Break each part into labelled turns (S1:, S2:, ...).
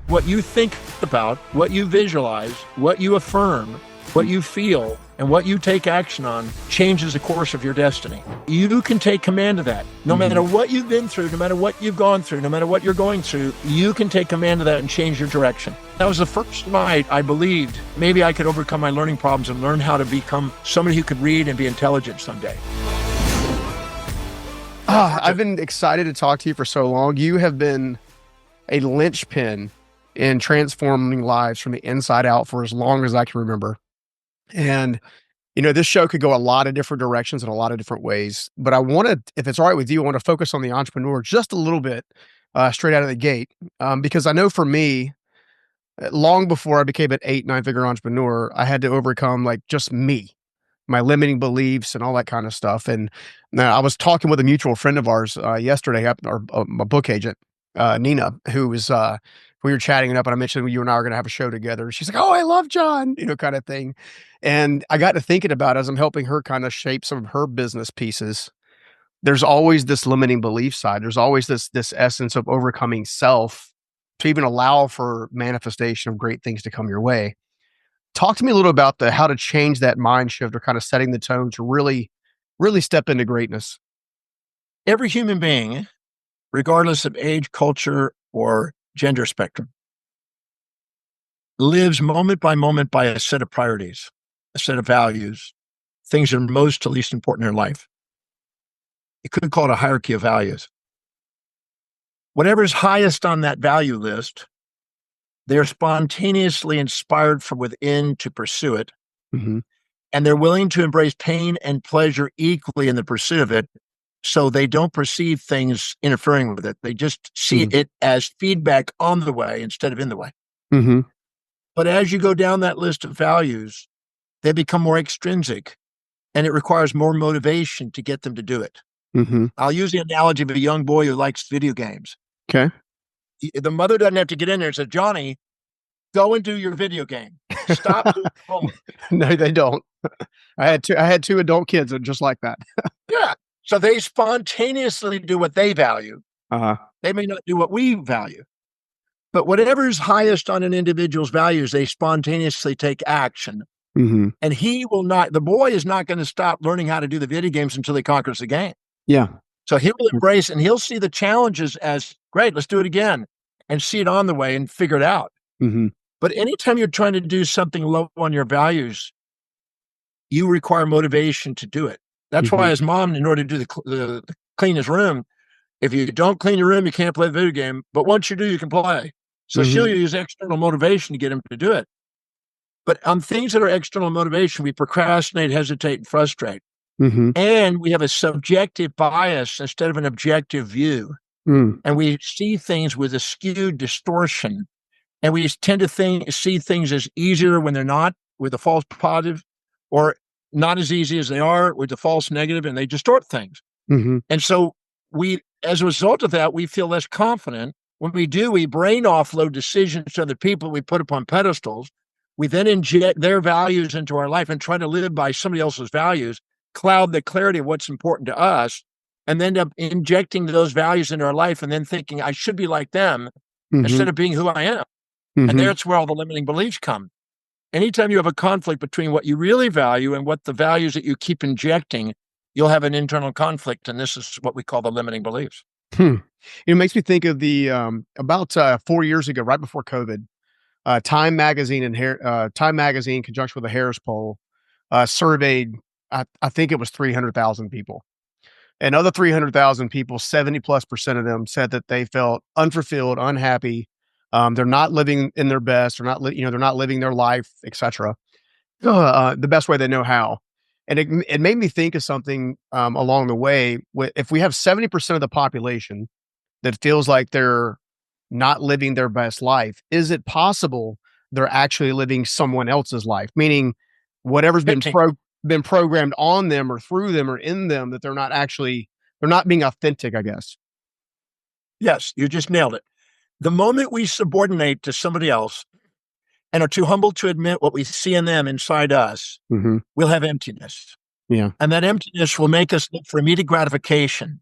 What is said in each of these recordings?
S1: What you think about, what you visualize, what you affirm, what you feel, and what you take action on changes the course of your destiny. You can take command of that. No matter what you've been through, no matter what you've gone through, no matter what you're going through, you can take command of that and change your direction. That was the first night I believed maybe I could overcome my learning problems and learn how to become somebody who could read and be intelligent someday.
S2: I've been excited to talk to you for so long. You have been a linchpin in transforming lives from the inside out for as long as I can remember. And, this show could go a lot of different directions in a lot of different ways, but I want to, if it's all right with you, I want to focus on the entrepreneur just a little bit, straight out of the gate. Because I know for me, long before I became an 8-9-figure entrepreneur, I had to overcome like just me, my limiting beliefs and all that kind of stuff. And I was talking with a mutual friend of ours yesterday, my book agent, Nina, who was, we were chatting it up and I mentioned you and I are going to have a show together. She's like, "Oh, I love John," kind of thing. And I got to thinking about, as I'm helping her kind of shape some of her business pieces, there's always this limiting belief side. There's always this essence of overcoming self to even allow for manifestation of great things to come your way. Talk to me a little about how to change that mind shift, or kind of setting the tone to really, really step into greatness.
S1: Every human being, regardless of age, culture, or gender spectrum, lives moment by a set of priorities, a set of values, things that are most to least important in their life. You could call it a hierarchy of values. Whatever's highest on that value list, they're spontaneously inspired from within to pursue it.
S2: Mm-hmm.
S1: And they're willing to embrace pain and pleasure equally in the pursuit of it. So they don't perceive things interfering with it. They just see it as feedback on the way instead of in the way.
S2: Mm-hmm.
S1: But as you go down that list of values, they become more extrinsic, and it requires more motivation to get them to do it.
S2: Mm-hmm.
S1: I'll use the analogy of a young boy who likes video games.
S2: Okay.
S1: The mother doesn't have to get in there and say, "Johnny, go and do your video game. Stop doing homework."
S2: No, they don't. I had two adult kids that are just like that.
S1: Yeah. So they spontaneously do what they value.
S2: Uh-huh.
S1: They may not do what we value. But whatever's highest on an individual's values, they spontaneously take action.
S2: Mm-hmm.
S1: And the boy is not going to stop learning how to do the video games until he conquers the game.
S2: Yeah.
S1: So he will embrace, and he'll see the challenges as, great, let's do it again, and see it on the way and figure it out.
S2: Mm-hmm.
S1: But anytime you're trying to do something low on your values, you require motivation to do it. That's why, as mom, in order to do the clean his room, if you don't clean your room, you can't play the video game. But once you do, you can play. So she'll use external motivation to get him to do it. But on things that are external motivation, we procrastinate, hesitate, and frustrate.
S2: Mm-hmm.
S1: And we have a subjective bias instead of an objective view.
S2: Mm.
S1: And we see things with a skewed distortion. And we tend to see things as easier when they're not, with a false positive, or not as easy as they are with the false negative, and they distort things.
S2: Mm-hmm.
S1: And so as a result of that, we feel less confident. When we do, we brain offload decisions to other people we put upon pedestals. We then inject their values into our life and try to live by somebody else's values, cloud the clarity of what's important to us, and then end up injecting those values into our life and then thinking, I should be like them instead of being who I am. And that's where all the limiting beliefs come. Anytime you have a conflict between what you really value and what the values that you keep injecting, you'll have an internal conflict. And this is what we call the limiting beliefs.
S2: It makes me think of the, about 4 years ago, right before COVID, Time Magazine in conjunction with the Harris Poll, surveyed, I think it was 300,000 people. And of the 300,000 people, 70+% of them said that they felt unfulfilled, unhappy. They're not living in their best, or they're not living their life, etc. The best way they know how. And it made me think of something along the way. If we have 70% of the population that feels like they're not living their best life, is it possible they're actually living someone else's life? Meaning, whatever's been programmed on them or through them or in them, that they're not being authentic, I guess.
S1: Yes, you just nailed it. The moment we subordinate to somebody else and are too humble to admit what we see in them inside us, we'll have emptiness.
S2: Yeah.
S1: And that emptiness will make us look for immediate gratification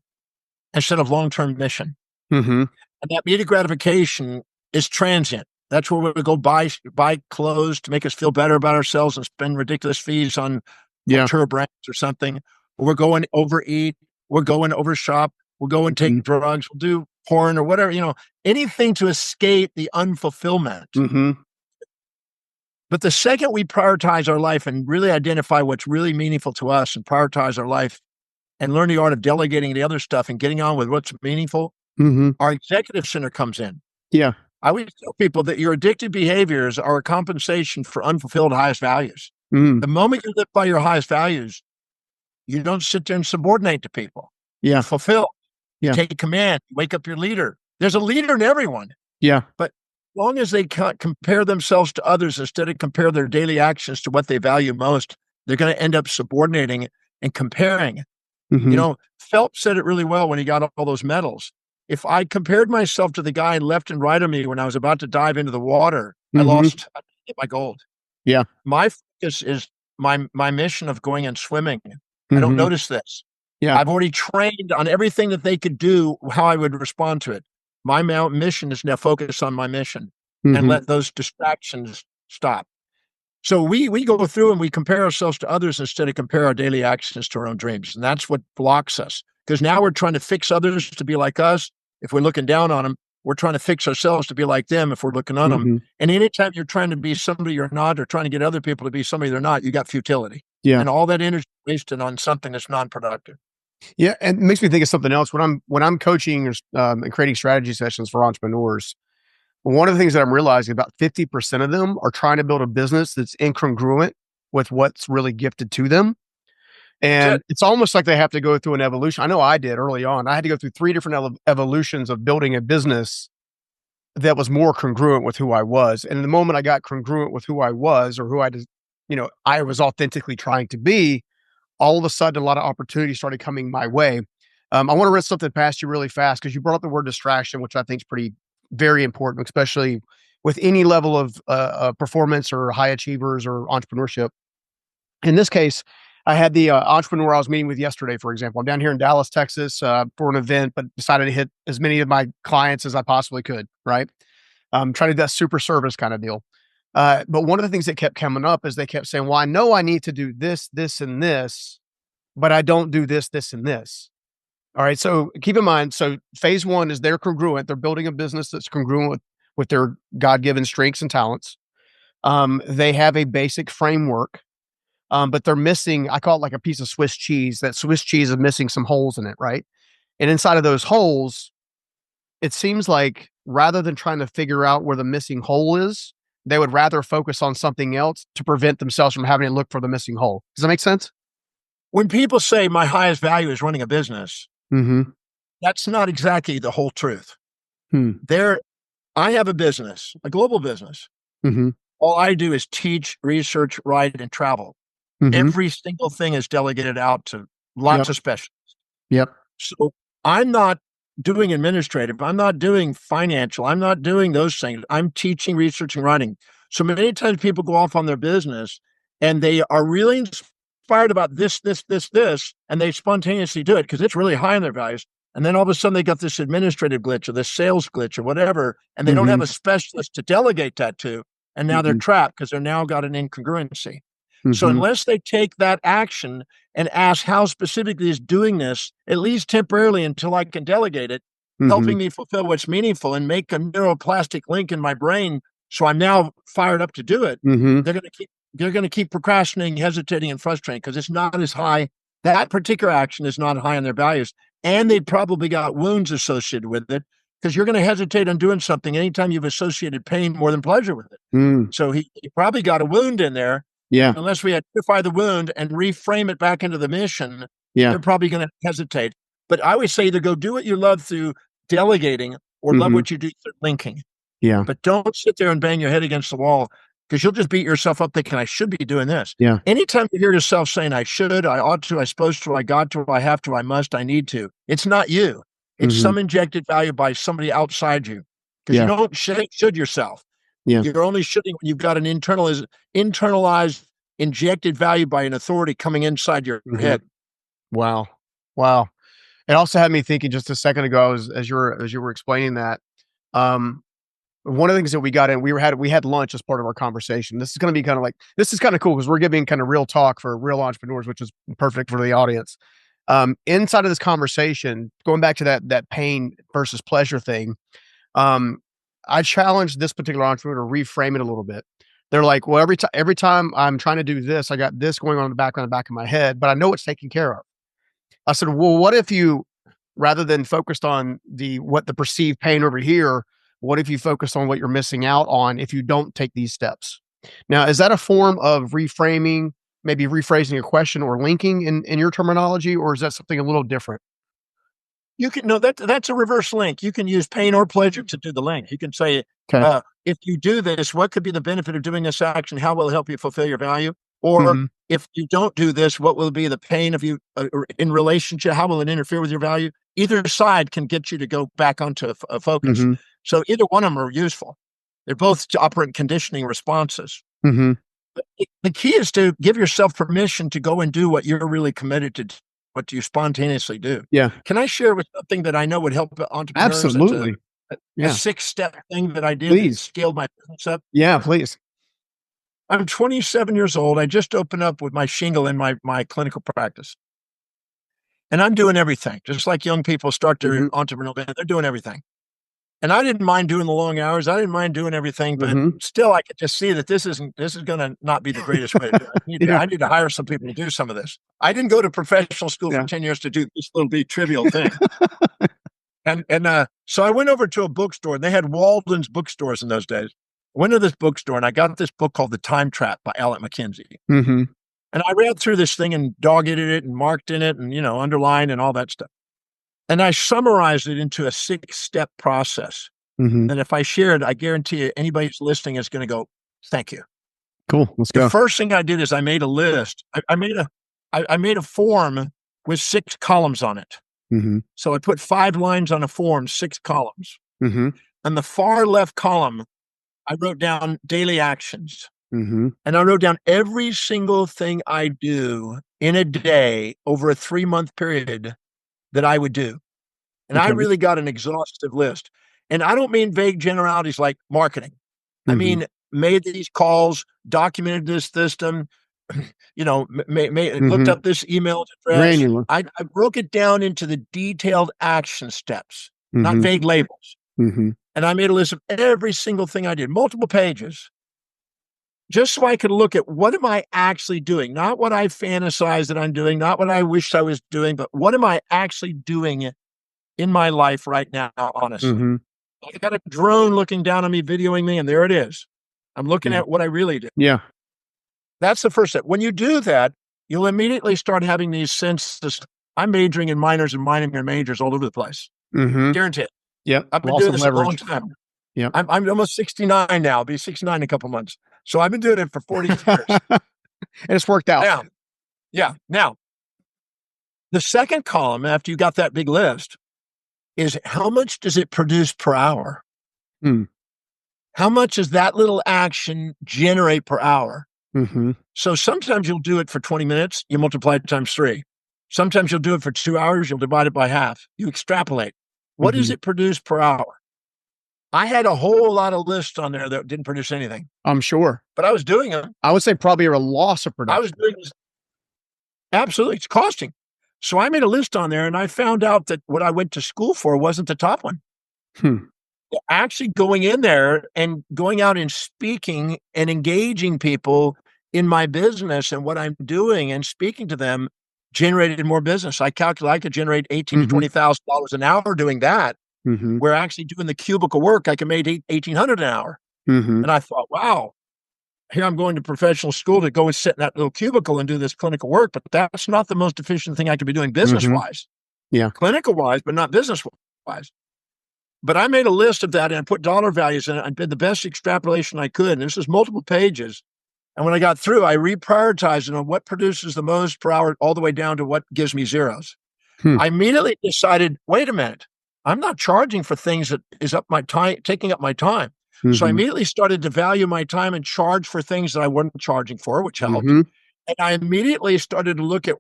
S1: instead of long-term mission. And that immediate gratification is transient. That's where we go buy clothes to make us feel better about ourselves and spend ridiculous fees on tour brands or something. Or we're going overeat. We're going overshop. We'll go and take drugs. We'll do porn or whatever, anything to escape the unfulfillment. But the second we prioritize our life and really identify what's really meaningful to us and prioritize our life and learn the art of delegating the other stuff and getting on with what's meaningful, our executive center comes in.
S2: Yeah.
S1: I always tell people that your addictive behaviors are a compensation for unfulfilled highest values. The moment you live by your highest values, you don't sit there and subordinate to people.
S2: Yeah.
S1: You fulfill.
S2: Yeah.
S1: You take command. You wake up your leader. There's a leader in everyone.
S2: Yeah.
S1: But as long as they can't compare themselves to others instead of compare their daily actions to what they value most, they're going to end up subordinating and comparing. Phelps said it really well when he got all those medals. If I compared myself to the guy left and right of me when I was about to dive into the water, I lost my gold.
S2: Yeah.
S1: My focus is my mission of going and swimming. I don't notice this.
S2: Yeah.
S1: I've already trained on everything that they could do, how I would respond to it. My mission is now focus on my mission and let those distractions stop. So we go through and we compare ourselves to others instead of compare our daily actions to our own dreams. And that's what blocks us. Because now we're trying to fix others to be like us. If we're looking down on them, we're trying to fix ourselves to be like them if we're looking on them. And anytime you're trying to be somebody you're not or trying to get other people to be somebody they're not, you got futility.
S2: Yeah.
S1: And all that energy wasted on something that's non-productive.
S2: Yeah. And it makes me think of something else. When I'm coaching and creating strategy sessions for entrepreneurs, one of the things that I'm realizing, about 50% of them are trying to build a business that's incongruent with what's really gifted to them. And it's almost like they have to go through an evolution. I know I did early on. I had to go through 3 different evolutions of building a business that was more congruent with who I was. And the moment I got congruent with who I was, or who I was authentically trying to be, all of a sudden, a lot of opportunities started coming my way. I want to run something past you really fast because you brought up the word distraction, which I think is very important, especially with any level of performance or high achievers or entrepreneurship. In this case, I had the entrepreneur I was meeting with yesterday, for example. I'm down here in Dallas, Texas, for an event, but decided to hit as many of my clients as I possibly could, right? Trying to do that super service kind of deal. But one of the things that kept coming up is they kept saying, well, I know I need to do this, this, and this, but I don't do this, this, and this. All right. So keep in mind, so phase 1 is they're congruent. They're building a business that's congruent with their God-given strengths and talents. They have a basic framework. But they're missing, I call it like a piece of Swiss cheese. That Swiss cheese is missing some holes in it, right? And inside of those holes, it seems like rather than trying to figure out where the missing hole is, they would rather focus on something else to prevent themselves from having to look for the missing hole. Does that make sense?
S1: When people say my highest value is running a business, that's not exactly the whole truth. I have a business, a global business. All I do is teach, research, write, and travel. Every single thing is delegated out to lots of specialists. So I'm not doing administrative. I'm not doing financial. I'm not doing those things. I'm teaching, researching, writing. So many times people go off on their business and they are really inspired about this, and they spontaneously do it because it's really high on their values. And then all of a sudden they got this administrative glitch or this sales glitch or whatever, and they don't have a specialist to delegate that to. And now they're trapped because they're now got an incongruency. So unless they take that action and ask how specifically is doing this, at least temporarily until I can delegate it, helping me fulfill what's meaningful and make a neuroplastic link in my brain so I'm now fired up to do it, they're going to keep procrastinating, hesitating, and frustrating because it's not as high. That particular action is not high on their values. And they probably got wounds associated with it because you're going to hesitate on doing something anytime you've associated pain more than pleasure with it. So he probably got a wound in there. Unless we identify the wound and reframe it back into the mission, they're probably going to hesitate. But I always say either go do what you love through delegating or love what you do through linking. But don't sit there and bang your head against the wall because you'll just beat yourself up thinking, I should be doing this. Anytime you hear yourself saying, I should, I ought to, I supposed to, I got to, I have to, I must, I need to, it's not you. It's some injected value by somebody outside you because you don't should yourself. You're only shoulding when you've got an internalized, injected value by an authority coming inside your head.
S2: Wow. It also had me thinking just a second ago as you were explaining that. one of the things that we got in, we had lunch as part of our conversation. This is going to be kind of like, this is kind of cool because we're giving kind of real talk for real entrepreneurs, which is perfect for the audience. Inside of this conversation, going back to that pain versus pleasure thing, I challenged this particular entrepreneur to reframe it a little bit. They're like, well, every time I'm trying to do this, I got this going on in the back of my head, but I know it's taken care of. I said, well, what if you, rather than focused on what the perceived pain over here, what if you focused on what you're missing out on if you don't take these steps? Now, is that a form of reframing, maybe rephrasing a question or linking in your terminology, or is that something a little different?
S1: You can no, that's a reverse link. You can use pain or pleasure to do the link. You can say,
S2: Okay.
S1: if you do this, what could be the benefit of doing this action? How will it help you fulfill your value? Or
S2: Mhm.
S1: if you don't do this, what will be the pain of you in relationship? How will it interfere with your value? Either side can get you to go back onto a focus.
S2: Mhm.
S1: So either one of them are useful. They're both operant conditioning responses.
S2: Mhm.
S1: The key is to give yourself permission to go and do what you're really committed to, what you spontaneously do.
S2: Yeah.
S1: Can I share with something that I know would help entrepreneurs? It's
S2: Absolutely.
S1: a
S2: Yeah.
S1: 6-step thing that I did that
S2: Please.
S1: scaled my business up.
S2: Yeah, please.
S1: I'm 27 years old. I just opened up with my shingle in my clinical practice. And I'm doing everything, just like young people start their
S2: Mhm.
S1: entrepreneurial, they're doing everything. And I didn't mind doing the long hours. I didn't mind doing everything, but
S2: Mhm.
S1: still I could just see that this is gonna not be the greatest way to do it.
S2: Yeah.
S1: I need to hire some people to do some of this. I didn't go to professional school for
S2: Yeah.
S1: 10 years to do this little bitty trivial thing. So I went over to a bookstore, and they had Walden's bookstores in those days. I went to this bookstore, and I got this book called The Time Trap by Alec McKinsey.
S2: Mhm.
S1: And I read through this thing and dog-eared it and marked in it and, underlined and all that stuff. And I summarized it into a 6-step process.
S2: Mhm.
S1: And if I share it, I guarantee you anybody who's listening is gonna go, "Thank you."
S2: Cool. Let's
S1: The
S2: go.
S1: first thing I did is I made a list. I made a form with 6 columns on it.
S2: Mhm.
S1: So I put 5 lines on a form, 6 columns.
S2: Mhm.
S1: On the far left column, I wrote down daily actions,
S2: Mhm.
S1: and I wrote down every single thing I do in a day over a 3-month period that I would do. And I
S2: Okay.
S1: really got an exhaustive list. And I don't mean vague generalities like marketing. I
S2: Mhm.
S1: mean, made these calls, documented this system, looked
S2: Mhm.
S1: up this email address.
S2: Granular.
S1: I broke it down into the detailed action steps, not
S2: Mhm.
S1: vague labels.
S2: Mhm.
S1: And I made a list of every single thing I did, multiple pages, just so I could look at what am I actually doing? Not what I fantasize that I'm doing, not what I wish I was doing, but what am I actually doing in my life right now, honestly?
S2: Mhm.
S1: I got a drone looking down on me, videoing me, and there it is. I'm looking
S2: Yeah.
S1: at what I really do.
S2: Yeah.
S1: That's the first step. When you do that, you'll immediately start having these senses. I'm majoring in minors and mining in majors all over the place.
S2: Mhm.
S1: Guarantee it.
S2: Yep.
S1: I've been
S2: Loss
S1: doing
S2: of
S1: this a long
S2: leverage.
S1: time.
S2: Yep.
S1: I'm almost 69 now. I'll be 69 in a couple months. So I've been doing it for 40 years.
S2: And it's worked out.
S1: Now, yeah. Now, the second column after you got that big list is how much does it produce per hour?
S2: Mm.
S1: How much does that little action generate per hour?
S2: Mhm.
S1: So sometimes you'll do it for 20 minutes, you multiply it times 3. Sometimes you'll do it for 2 hours, you'll divide it by half. You extrapolate. What does
S2: Mhm.
S1: it produce per hour? I had a whole lot of lists on there that didn't produce anything,
S2: I'm sure.
S1: but I was doing them.
S2: I would say probably a loss of
S1: I was
S2: production.
S1: doing this absolutely, it's costing. So I made a list on there and I found out that what I went to school for wasn't the top one.
S2: Hmm.
S1: Actually going in there and going out and speaking and engaging people in my business and what I'm doing and speaking to them generated more business. I calculate I could generate 18 to
S2: Mhm.
S1: $20,000 an hour doing that.
S2: Mhm.
S1: Where actually doing the cubicle work, I can make 1,800 an hour.
S2: Mhm.
S1: And I thought, wow, here I'm going to professional school to go and sit in that little cubicle and do this clinical work, but that's not the most efficient thing I could be doing business
S2: Mhm.
S1: wise,
S2: Yeah.
S1: clinical wise, but not business wise. But I made a list of that and I put dollar values in it. I did the best extrapolation I could. And this is multiple pages. And when I got through, I reprioritized it on what produces the most per hour, all the way down to what gives me zeros.
S2: Hmm.
S1: I immediately decided, wait a minute, I'm not charging for things that is up my time, taking up my time. So I
S2: Mhm.
S1: immediately started to value my time and charge for things that I wasn't charging for, which helped.
S2: Mhm.
S1: And I immediately started to look at,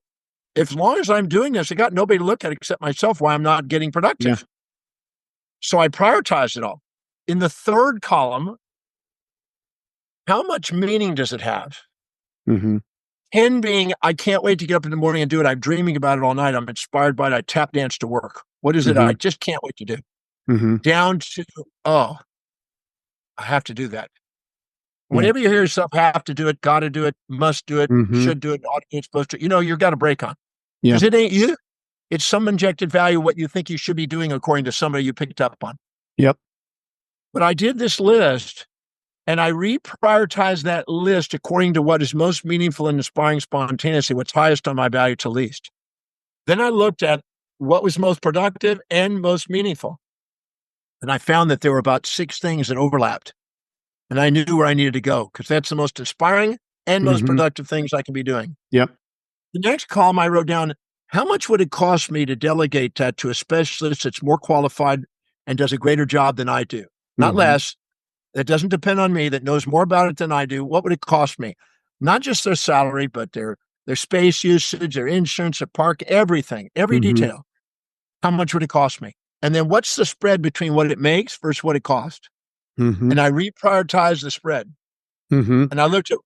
S1: as long as I'm doing this, I got nobody to look at except myself, why I'm not getting
S2: Yeah.
S1: productive. So I prioritized it all. in the third column, how much meaning does it have?
S2: Mm-hmm.
S1: 10 being, I can't wait to get up in the morning and do it. I'm dreaming about it all night. I'm inspired by it. I tap dance to work. What is it?
S2: Mm-hmm.
S1: I just can't wait to do.
S2: Mm-hmm.
S1: Down to, oh, I have to do that.
S2: Yeah.
S1: Whenever you hear yourself have to do it, got to do it, must do it,
S2: Mm-hmm.
S1: should do it, ought to do it, supposed to, you've got a break on.
S2: Yeah.
S1: Because it ain't you. It's some injected value, what you think you should be doing according to somebody you picked up on.
S2: Yep.
S1: But I did this list and I reprioritized that list according to what is most meaningful and inspiring spontaneously, what's highest on my value to least. Then I looked at what was most productive and most meaningful. And I found that there were about 6 things that overlapped. And I knew where I needed to go because that's the most inspiring and most
S2: Mm-hmm.
S1: productive things I can be doing.
S2: Yep.
S1: The next column I wrote down, how much would it cost me to delegate that to a specialist that's more qualified and does a greater job than I do? Not
S2: Mm-hmm.
S1: less. That doesn't depend on me, that knows more about it than I do. What would it cost me? Not just their salary, but their space usage, their insurance, their park, everything, every
S2: Mm-hmm.
S1: detail. How much would it cost me? And then what's the spread between what it makes versus what it costs?
S2: Mm-hmm.
S1: And I reprioritized the spread.
S2: Mm-hmm.
S1: And I looked at,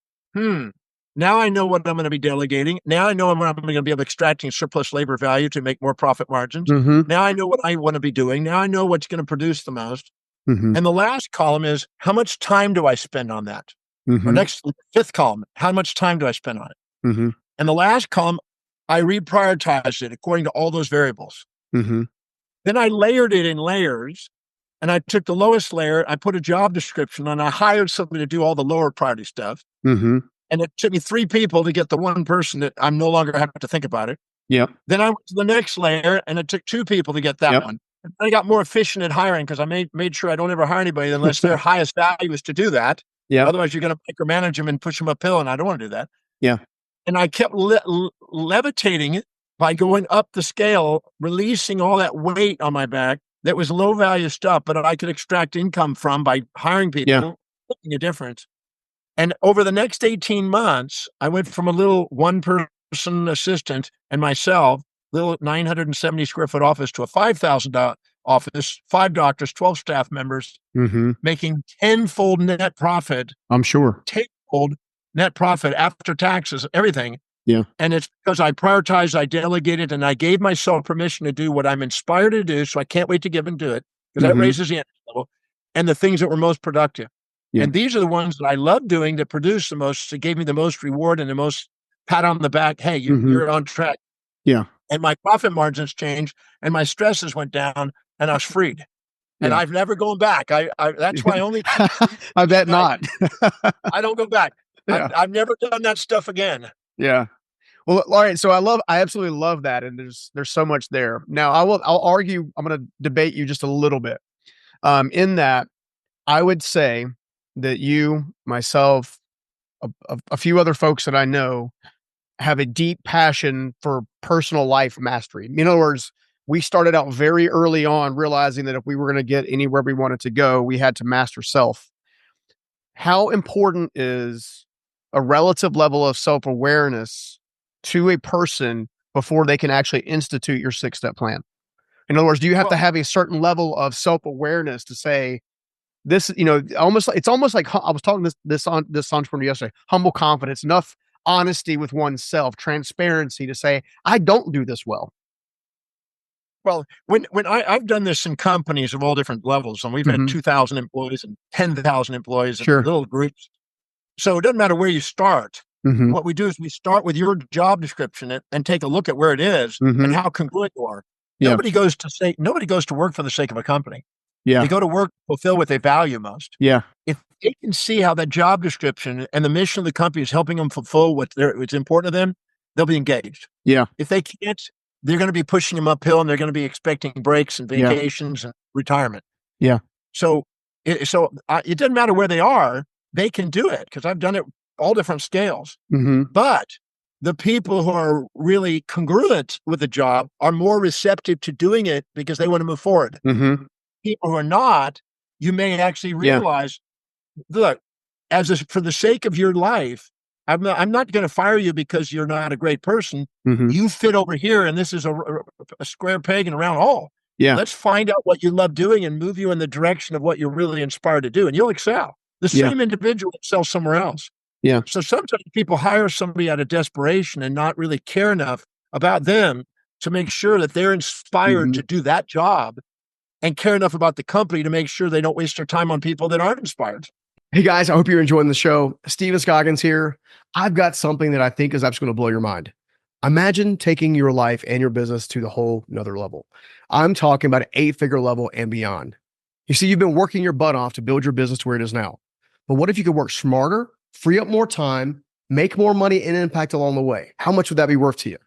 S1: now I know what I'm going to be delegating. Now I know what I'm going to be extracting surplus labor value to make more profit margins.
S2: Mm-hmm.
S1: Now I know what I want to be doing. Now I know what's going to produce the most.
S2: Mm-hmm.
S1: And the last column is, how much time do I spend on that?
S2: Mm-hmm.
S1: Or next, 5th column, how much time do I spend on it?
S2: Mm-hmm.
S1: And the last column, I reprioritized it according to all those variables.
S2: Mm-hmm.
S1: Then I layered it in layers, and I took the lowest layer, I put a job description on, I hired somebody to do all the lower priority stuff.
S2: Mm-hmm.
S1: And it took me 3 people to get the one person that I'm no longer having to think about it.
S2: Yep.
S1: Then I went to the next layer, and it took 2 people to get that one. And I got more efficient at hiring because I made sure I don't ever hire anybody unless their highest value is to do that.
S2: Yeah.
S1: Otherwise, you're going to micromanage them and push them uphill, and I don't want to do that.
S2: Yeah.
S1: And I kept levitating it by going up the scale, releasing all that weight on my back that was low value stuff, but I could extract income from by hiring people, making a difference. And over the next 18 months, I went from a little one-person assistant and myself, little 970 square foot office, to a $5,000 office, 5 doctors, 12 staff members,
S2: Mm-hmm.
S1: making tenfold net profit.
S2: I'm sure.
S1: Tenfold net profit after taxes, everything.
S2: Yeah.
S1: And it's because I prioritized, I delegated, and I gave myself permission to do what I'm inspired to do. So I can't wait to give and do it because that raises the energy level, and the things that were most productive. Yeah. And these are the ones that I love doing that produce the most, that gave me the most reward and the most pat on the back. Hey, you're on track.
S2: Yeah.
S1: And my profit margins changed and my stresses went down and I was freed. And I've never gone back. That's why I only.
S2: I bet not.
S1: I don't go back.
S2: Yeah.
S1: I've never done that stuff again.
S2: Yeah. Well, all right. So I absolutely love that. And there's so much there. Now I'll argue, I'm going to debate you just a little bit. In that I would say that you, myself, a few other folks that I know have a deep passion for personal life mastery. In other words, we started out very early on realizing that if we were going to get anywhere we wanted to go, we had to master self. How important is a relative level of self-awareness to a person before they can actually institute your 6-step plan? In other words, do you have to have a certain level of self-awareness to say this, it's almost like I was talking this entrepreneur yesterday, humble confidence, enough honesty with oneself, transparency to say, I don't do this well.
S1: Well, when I've done this in companies of all different levels, and we've had 2,000 employees and 10,000 employees and little groups. So it doesn't matter where you start. What we do is we start with your job description and take a look at where it is and how congruent you are. Yeah. Nobody goes to work for the sake of a company.
S2: Yeah.
S1: They go to work to fulfill what they value most.
S2: Yeah.
S1: If they can see how that job description and the mission of the company is helping them fulfill what's important to them, they'll be engaged.
S2: Yeah. If
S1: they can't, they're going to be pushing them uphill and they're going to be expecting breaks and vacations and retirement.
S2: Yeah.
S1: So it doesn't matter where they are, they can do it because I've done it all different scales. But the people who are really congruent with the job are more receptive to doing it because they want to move forward. People who are not, you may actually realize, look, for the sake of your life, I'm not going to fire you because you're not a great person. You fit over here, and this is a square peg in a round hole.
S2: Yeah.
S1: Let's find out what you love doing and move you in the direction of what you're really inspired to do, and you'll excel. The
S2: Yeah.
S1: same individual excels somewhere else.
S2: Yeah.
S1: So sometimes people hire somebody out of desperation and not really care enough about them to make sure that they're inspired to do that job, and care enough about the company to make sure they don't waste their time on people that aren't inspired.
S2: Hey guys, I hope you're enjoying the show. Stephen Scoggins here. I've got something that I think is actually going to blow your mind. Imagine taking your life and your business to the whole another level. I'm talking about an 8-figure level and beyond. You see, you've been working your butt off to build your business to where it is now. But what if you could work smarter, free up more time, make more money and impact along the way? How much would that be worth to you?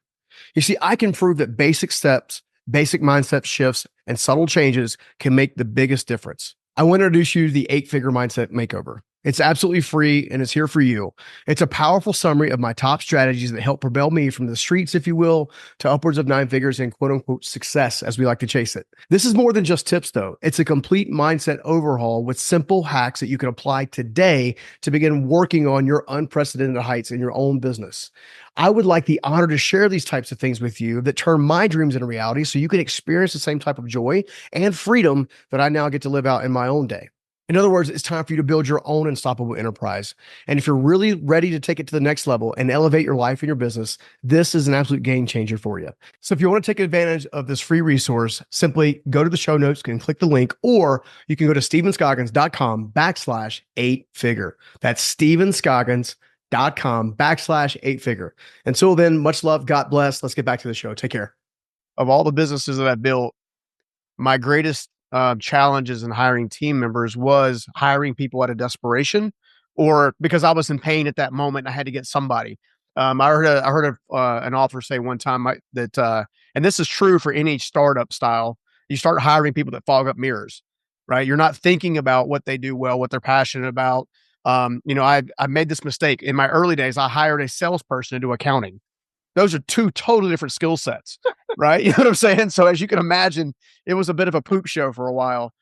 S2: You see, I can prove that basic steps, basic mindset shifts, and subtle changes can make the biggest difference. I want to introduce you to the 8-figure mindset makeover. It's absolutely free and it's here for you. It's a powerful summary of my top strategies that help propel me from the streets, if you will, to upwards of 9 figures and quote unquote success as we like to chase it. This is more than just tips though. It's a complete mindset overhaul with simple hacks that you can apply today to begin working on your unprecedented heights in your own business. I would like the honor to share these types of things with you that turn my dreams into reality so you can experience the same type of joy and freedom that I now get to live out in my own day. In other words, it's time for you to build your own unstoppable enterprise. And if you're really ready to take it to the next level and elevate your life and your business, this is an absolute game changer for you. So if you want to take advantage of this free resource, simply go to the show notes and click the link, or you can go to stephenscoggins.com/8-figure. That's stephenscoggins.com/8-figure. Until then, much love. God bless. Let's get back to the show. Take care. Of all the businesses that I've built, my greatest challenges in hiring team members was hiring people out of desperation, or because I was in pain at that moment and I had to get somebody. I heard an author say one time that, and this is true for any startup style, you start hiring people that fog up mirrors, right? You're not thinking about what they do well, what they're passionate about. I made this mistake in my early days. I hired a salesperson to do accounting. Those are two totally different skill sets, right? You know what I'm saying? So as you can imagine, it was a bit of a poop show for a while.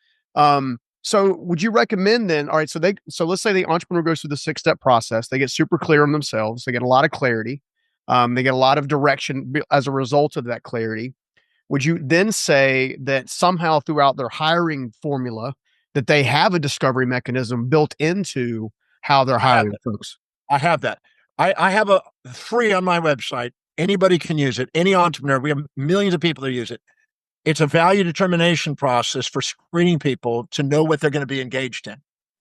S2: So would you recommend then, all right, so let's say the entrepreneur goes through the 6-step process. They get super clear on themselves. They get a lot of clarity. They get a lot of direction as a result of that clarity. Would you then say that somehow throughout their hiring formula that they have a discovery mechanism built into how they're hiring folks?
S1: I have that. I have a free on my website. Anybody can use it. Any entrepreneur. We have millions of people that use it. It's a value determination process for screening people to know what they're going to be engaged in.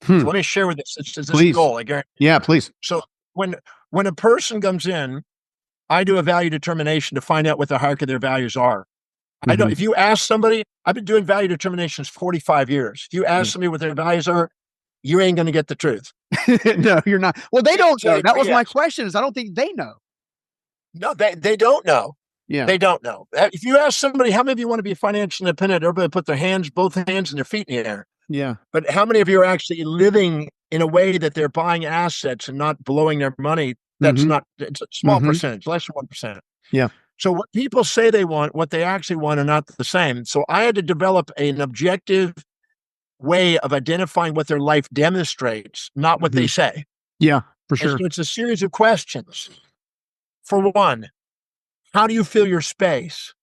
S1: So let me share with this. It's a goal. I guarantee.
S2: Yeah, please.
S1: So when a person comes in, I do a value determination to find out what the hierarchy of their values are. I don't. If you ask somebody, I've been doing value determinations 45 years. If you ask somebody what their values are, you ain't going to get the truth.
S2: No, you're not. Well, they don't know. That was my question. Is I don't think they know.
S1: No, they don't know.
S2: Yeah,
S1: they don't know. If you ask somebody, how many of you want to be financially independent? Everybody put both hands and their feet in the air.
S2: Yeah.
S1: But how many of you are actually living in a way that they're buying assets and not blowing their money? That's not. It's a small percentage, less than 1%.
S2: Yeah.
S1: So what people say they want, what they actually want, are not the same. So I had to develop an objective way of identifying what their life demonstrates, not what they say.
S2: Yeah, for sure.
S1: So it's a series of questions. For one, how do you feel your space?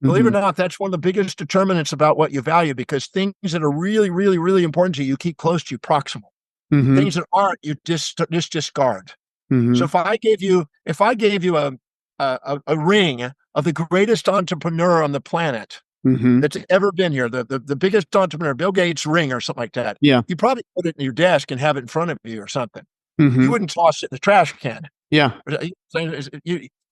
S1: Believe it or not, that's one of the biggest determinants about what you value, because things that are really, really, really important to you, you keep close to you, proximal. Things that aren't, you just discard. So if I gave you a ring of the greatest entrepreneur on the planet that's ever been here, the biggest entrepreneur, Bill Gates' ring or something like that.
S2: Yeah.
S1: You probably put it in your desk and have it in front of you or something. You wouldn't toss it in the trash can.
S2: Yeah.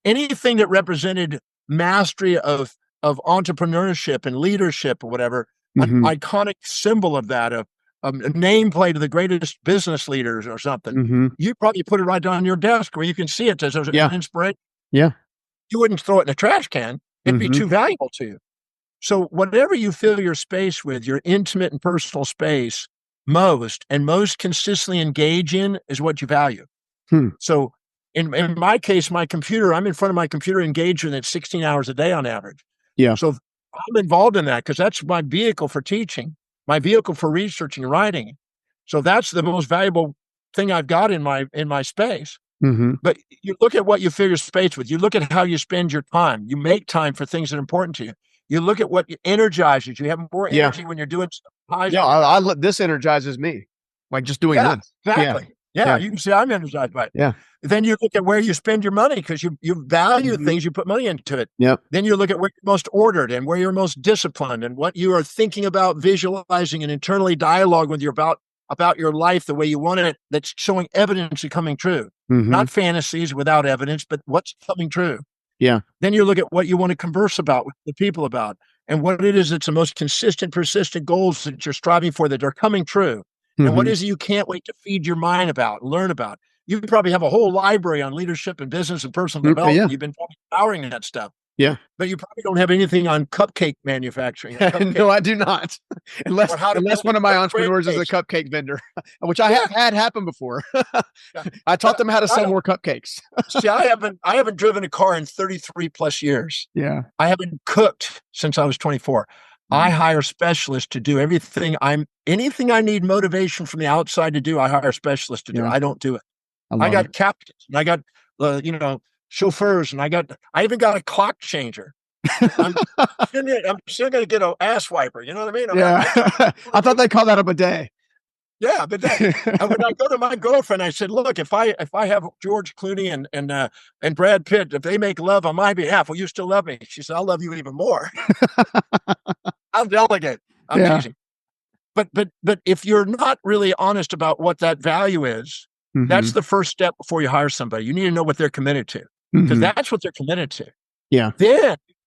S1: Anything that represented mastery of entrepreneurship and leadership or whatever, an iconic symbol of that, a nameplate of the greatest business leaders or something, you probably put it right on your desk where you can see it as an inspiration.
S2: Yeah.
S1: You wouldn't throw it in a trash can. It'd be too valuable to you. So whatever you fill your space with, your intimate and personal space, most consistently engage in is what you value. So in my case, my computer, I'm in front of my computer engaged with it 16 hours a day on average.
S2: Yeah.
S1: So I'm involved in that because that's my vehicle for teaching, my vehicle for researching and writing. So that's the most valuable thing I've got in my space. But you look at what you fill your space with. You look at how you spend your time. You make time for things that are important to you. You look at what energizes you. You have more
S2: Yeah.
S1: energy when you're doing highs.
S2: Yeah. This energizes me. Like just doing
S1: Yeah,
S2: this.
S1: exactly. Yeah,
S2: Yeah.
S1: you can see I'm energized by it.
S2: Yeah.
S1: Then you look at where you spend your money because you value
S2: Mhm.
S1: things, you put money into it.
S2: Yep.
S1: Then you look at where you're most ordered and where you're most disciplined and what you are thinking about, visualizing and internally dialogue with you about your life the way you want it, that's showing evidence of coming true.
S2: Mhm.
S1: Not fantasies without evidence, but what's coming true.
S2: Yeah.
S1: Then you look at what you want to converse about with the people about and what it is that's the most consistent, persistent goals that you're striving for that are coming true. And what
S2: Mhm.
S1: is it you can't wait to feed your mind about, learn about? You probably have a whole library on leadership and business and personal
S2: Yeah.
S1: development. You've been probably powering that stuff,
S2: Yeah.
S1: but you probably don't have anything on cupcake manufacturing.
S2: No, I do not. Unless
S1: Or how to build
S2: one of my
S1: a
S2: entrepreneurs is a
S1: crazy
S2: cupcake vendor, which I have had happen before.
S1: Yeah.
S2: I taught them how to
S1: I
S2: sell
S1: don't
S2: more cupcakes.
S1: see. I haven't driven a car in 33 plus years.
S2: Yeah.
S1: I haven't cooked since I was 24. I
S2: Mm.
S1: hire specialists to do anything I need motivation from the outside to do. I hire specialists to do.
S2: Yeah.
S1: I don't do it.
S2: I
S1: I
S2: love
S1: got
S2: it.
S1: captains and I got chauffeurs and I even got a clock changer. I'm still gonna get an ass wiper. You know what I mean?
S2: Yeah. I thought they called that a bidet.
S1: Yeah, but then when I go to my girlfriend, I said, "Look, if I have George Clooney and Brad Pitt, if they make love on my behalf, will you still love me?" She said, "I'll love you even more. I'll delegate." I'm
S2: Yeah.
S1: teasing. But if you're not really honest about what that value is, that's
S2: Mhm.
S1: the first step before you hire somebody. You need to know what they're committed to because
S2: Mhm.
S1: that's what they're committed to.
S2: Yeah.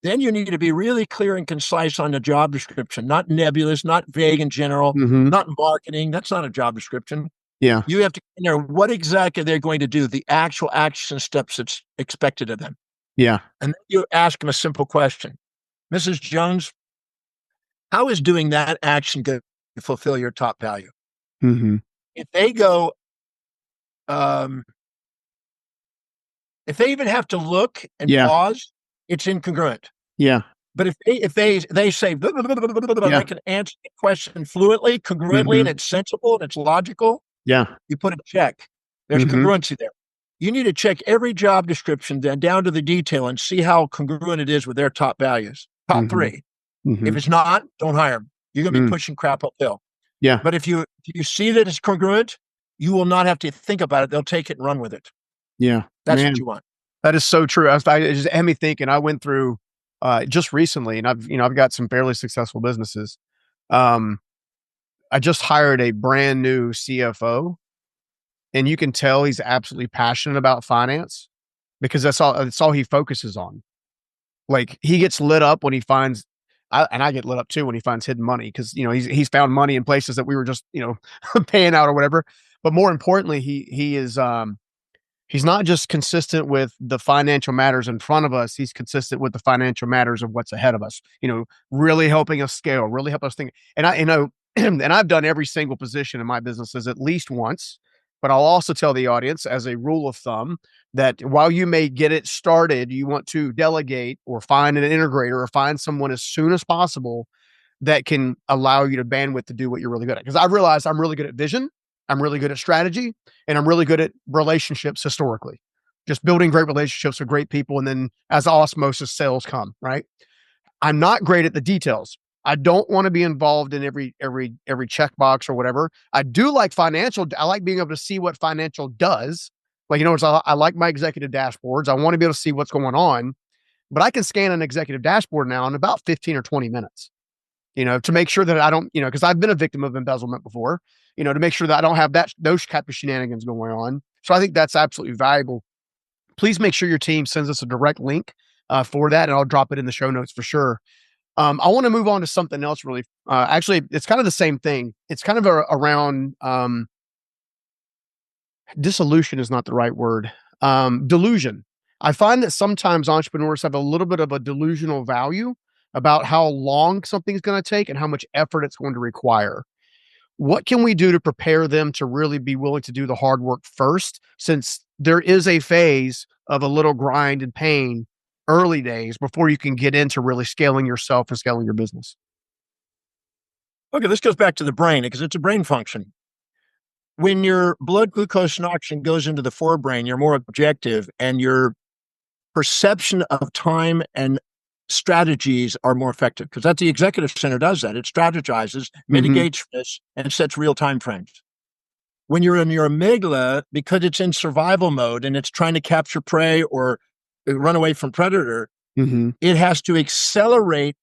S1: Then you need to be really clear and concise on the job description, not nebulous, not vague and general,
S2: Mhm.
S1: not marketing. That's not a job description.
S2: Yeah.
S1: You have to know what exactly they're going to do, the actual action steps that's expected of them.
S2: Yeah.
S1: And then you ask them a simple question. Mrs. Jones, how is doing that action going to fulfill your top value?
S2: Mhm.
S1: If they go, um, if they even have to look and
S2: Yeah.
S1: pause, it's incongruent.
S2: Yeah.
S1: But if they say, blah, blah, blah, blah, blah, blah,
S2: Yeah.
S1: they can answer the question fluently, congruently, and
S2: Mhm.
S1: it's sensible and it's logical,
S2: Yeah.
S1: you put a check. There's
S2: Mhm.
S1: congruency there. You need to check every job description down to the detail and see how congruent it is with their top values. Top
S2: Mhm.
S1: 3. If
S2: Mhm.
S1: it's not, don't hire them. You're gonna be
S2: Mm.
S1: pushing crap uphill.
S2: Yeah.
S1: But if you see that it's congruent, you will not have to think about it. They'll take it and run with it.
S2: Yeah.
S1: That's what
S2: Man,
S1: you want.
S2: that is so true. It just had me thinking. I went through just recently, and I've got some fairly successful businesses. Um, I just hired a brand new CFO, and you can tell he's absolutely passionate about finance because that's all he focuses on. Like he gets lit up when he finds and I get lit up too when he finds hidden money because he's found money in places that we were just paying out or whatever. But more importantly, he is he's not just consistent with the financial matters in front of us. He's consistent with the financial matters of what's ahead of us. Really helping us scale, really help us think. And and I've done every single position in my businesses at least once. But I'll also tell the audience as a rule of thumb that while you may get it started, you want to delegate or find an integrator or find someone as soon as possible that can allow you to bandwidth to do what you're really good at. Because I realized I'm really good at vision, I'm really good at strategy, and I'm really good at relationships historically. Just building great relationships with great people, and then as osmosis, sales come, right? I'm not great at the details. I don't want to be involved in every checkbox or whatever. I do like financial. I like being able to see what financial does. Like, I like my executive dashboards. I want to be able to see what's going on, but I can scan an executive dashboard now in about 15 or 20 minutes, to make sure that I don't, because I've been a victim of embezzlement before, to make sure that I don't have those type of shenanigans going on. So I think that's absolutely valuable. Please make sure your team sends us a direct link for that, and I'll drop it in the show notes for sure. I want to move on to something else really. Actually, it's kind of the same thing. It's kind of around dissolution is not the right word. Delusion. I find that sometimes entrepreneurs have a little bit of a delusional value about how long something's going to take and how much effort it's going to require. What can we do to prepare them to really be willing to do the hard work first, since there is a phase of a little grind and pain early days before you can get into really scaling yourself and scaling your business?
S1: Okay, this goes back to the brain because it's a brain function. When your blood glucose and oxygen goes into the forebrain, you're more objective and your perception of time and strategies are more effective, because that's the executive center does that. It strategizes, mitigates risk, and sets real time frames. When you're in your amygdala, because it's in survival mode and it's trying to capture prey or run away from predator, it has to accelerate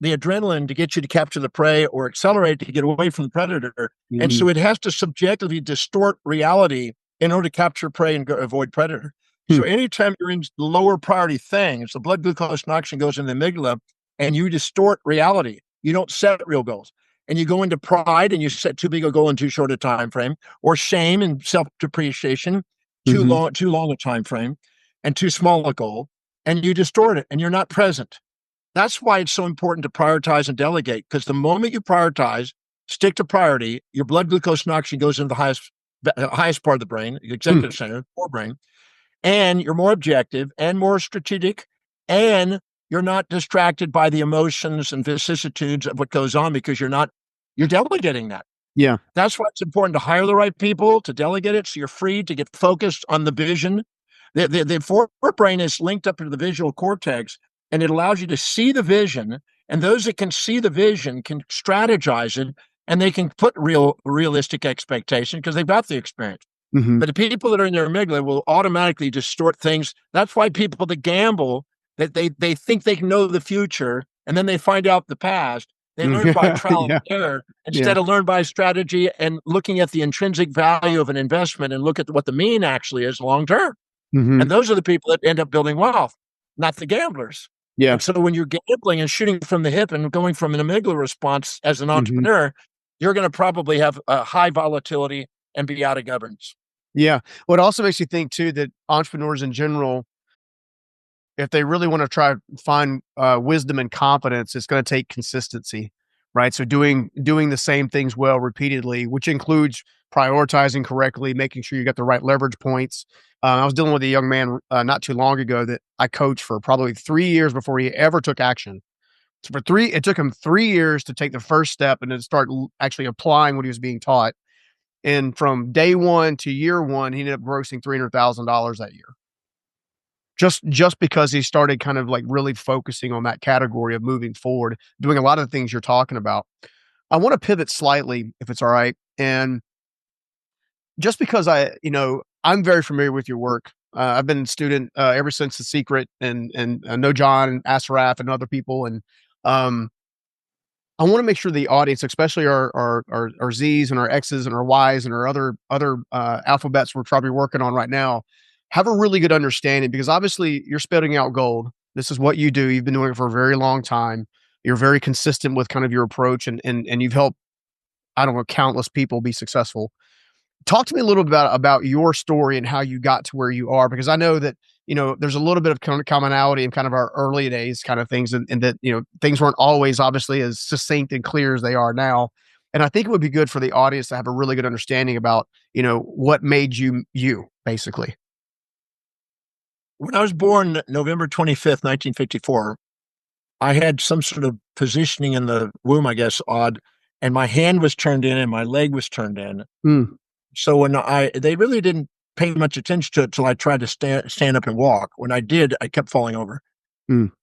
S1: the adrenaline to get you to capture the prey or accelerate to get away from the predator. And so it has to subjectively distort reality in order to capture prey and avoid predator. So anytime you're in lower priority things, the blood glucose and oxygen goes in the amygdala and you distort reality. You don't set real goals. And you go into pride and you set too big a goal in too short a time frame, or shame and self-depreciation, too long a time frame, and too small a goal, and you distort it and you're not present. That's why it's so important to prioritize and delegate, because the moment you prioritize, stick to priority, your blood glucose and oxygen goes into the highest part of the brain, the executive center, forebrain, and you're more objective and more strategic, and you're not distracted by the emotions and vicissitudes of what goes on, because you're delegating that.
S2: Yeah.
S1: That's why it's important to hire the right people to delegate it, so you're free to get focused on the vision. The forebrain is linked up to the visual cortex, and it allows you to see the vision, and those that can see the vision can strategize it, and they can put realistic expectation because they've got the experience. But the people that are in their amygdala will automatically distort things. That's why people that gamble, that they think they can know the future, and then they find out the past. They learn by trial and error instead of learn by strategy and looking at the intrinsic value of an investment and look at what the mean actually is long term. And those are the people that end up building wealth, not the gamblers.
S2: Yeah.
S1: And so when you're gambling and shooting from the hip and going from an amygdala response as an entrepreneur, you're going to probably have a high volatility and be out of governance.
S2: Yeah. Well, it also makes you think too that entrepreneurs in general, if they really want to try to find wisdom and confidence, it's going to take consistency, right? So doing the same things well repeatedly, which includes prioritizing correctly, making sure you got the right leverage points. I was dealing with a young man not too long ago that I coached for probably 3 years before he ever took action. So it took him 3 years to take the first step and then start actually applying what he was being taught. And from day one to year one, he ended up grossing $300,000 that year. Just because he started kind of like really focusing on that category of moving forward, doing a lot of the things you're talking about. I want to pivot slightly, if it's all right. And just because I'm very familiar with your work. I've been a student ever since The Secret, and I know John and Asraf and other people. And I want to make sure the audience, especially our Z's and our X's and our Y's and our other alphabets we're probably working on right now, have a really good understanding, because obviously you're spitting out gold. This is what you do. You've been doing it for a very long time. You're very consistent with kind of your approach, and you've helped, I don't know, countless people be successful. Talk to me a little bit about your story and how you got to where you are, because I know that, there's a little bit of commonality in kind of our early days kind of things, and that, things weren't always obviously as succinct and clear as they are now. And I think it would be good for the audience to have a really good understanding about, what made you, basically.
S1: When I was born November 25th, 1954, I had some sort of positioning in the womb, I guess, odd, and my hand was turned in and my leg was turned in. So when they really didn't pay much attention to it till I tried to stand up and walk. When I did, I kept falling over.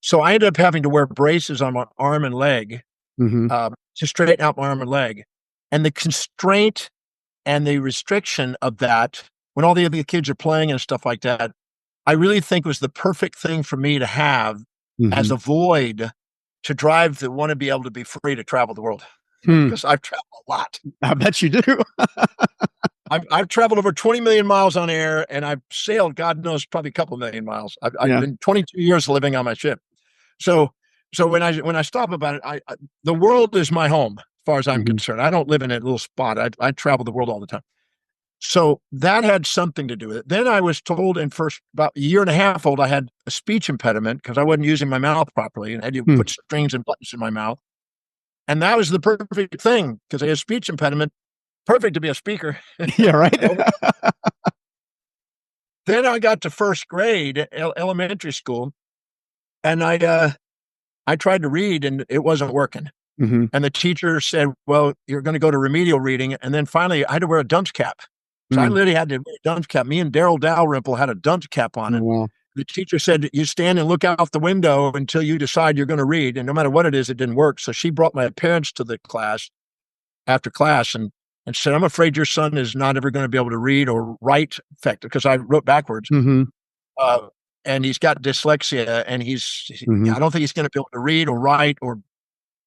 S1: So I ended up having to wear braces on my arm and leg to straighten out my arm and leg. And the constraint and the restriction of that, when all the other kids are playing and stuff like that, I really think was the perfect thing for me to have as a void to drive to want to be able to be free to travel the world. Because I've traveled a lot.
S2: I bet you do.
S1: I've traveled over 20 million miles on air, and I've sailed, God knows, probably a couple million miles. I've been 22 years living on my ship. So when I stop about it, the world is my home, as far as I'm concerned. I don't live in a little spot. I travel the world all the time. So that had something to do with it. Then I was told about a year and a half old, I had a speech impediment because I wasn't using my mouth properly, and I had to put strings and buttons in my mouth. And that was the perfect thing, because I had a speech impediment. Perfect to be a speaker.
S2: Yeah, right.
S1: Then I got to first grade, elementary school, and I tried to read, and it wasn't working. And the teacher said, well, you're going to go to remedial reading. And then finally, I had to wear a dunce cap. So I literally had to wear a dunce cap. Me and Daryl Dalrymple had a dunce cap on it. the teacher said, you stand and look out the window until you decide you're going to read. And no matter what it is, it didn't work. So she brought my parents to the class after class and said, I'm afraid your son is not ever going to be able to read or write effectively, because I wrote backwards.
S2: Mm-hmm.
S1: And he's got dyslexia, and I don't think he's going to be able to read or write or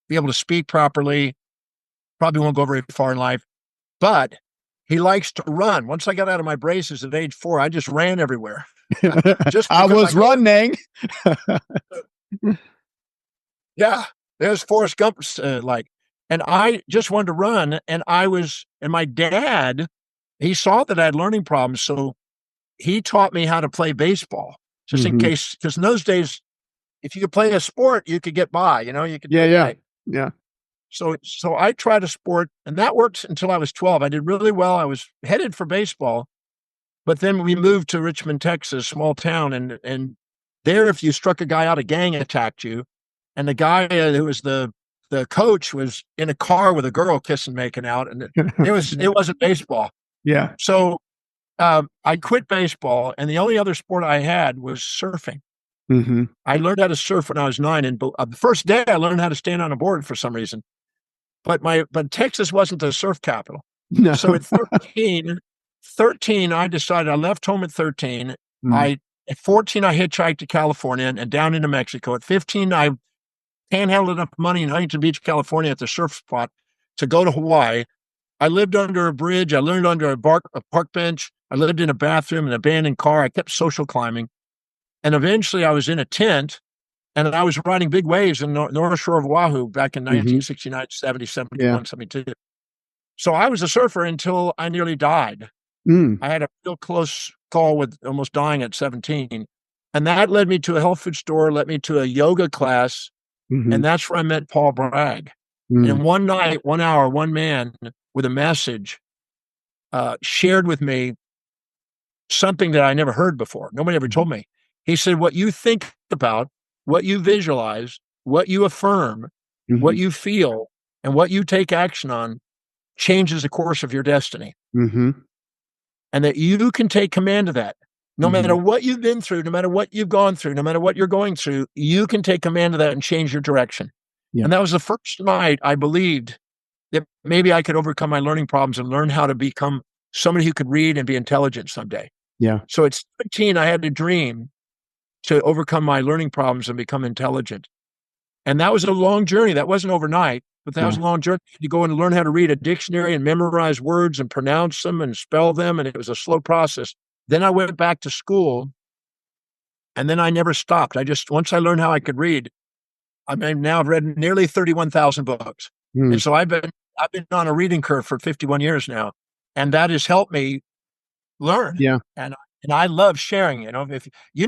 S1: be able to speak properly. Probably won't go very far in life, but he likes to run. Once I got out of my braces at age 4, I just ran everywhere.
S2: Just I was running.
S1: Yeah, there's Forrest Gump, and I just wanted to run. And my dad, he saw that I had learning problems, so he taught me how to play baseball, just in case, because in those days, if you could play a sport, you could get by. You could.
S2: Yeah.
S1: So I tried a sport, and that worked until I was 12. I did really well. I was headed for baseball, but then we moved to Richmond, Texas, small town, and there, if you struck a guy out, a gang attacked you, and the guy who was the coach was in a car with a girl kissing, making out, and it wasn't baseball.
S2: Yeah.
S1: So I quit baseball, and the only other sport I had was surfing.
S2: Mm-hmm.
S1: I learned how to surf when I was 9, and the first day I learned how to stand on a board for some reason. But Texas wasn't the surf capital.
S2: No.
S1: So at 13, I decided, I left home at 13. At 14, I hitchhiked to California and down into Mexico. At 15, I panhandled enough money in Huntington Beach, California at the surf spot to go to Hawaii. I lived under a bridge. I learned under a park bench. I lived in a bathroom, an abandoned car. I kept social climbing. And eventually I was in a tent, and I was riding big waves in North Shore of Oahu back in 1969, 70, 71, 72. So I was a surfer until I nearly died. I had a real close call with almost dying at 17. And that led me to a health food store, led me to a yoga class. And that's where I met Paul Bragg. And one night, 1 hour, one man with a message shared with me something that I never heard before. Nobody ever told me. He said, what you think about, what you visualize, what you affirm, what you feel, and what you take action on changes the course of your destiny. And that you can take command of that. No matter what you've been through, no matter what you've gone through, no matter what you're going through, you can take command of that and change your direction. And that was the first night I believed that maybe I could overcome my learning problems and learn how to become somebody who could read and be intelligent someday. So at 17, I had a dream to overcome my learning problems and become intelligent. And that was a long journey. That wasn't overnight, but that was a long journey. You go and learn how to read a dictionary and memorize words and pronounce them and spell them. And it was a slow process. Then I went back to school, and then I never stopped. Once I learned how I could read, I've read nearly 31,000 books. And so I've been on a reading curve for 51 years now. And that has helped me learn. And I love sharing. If you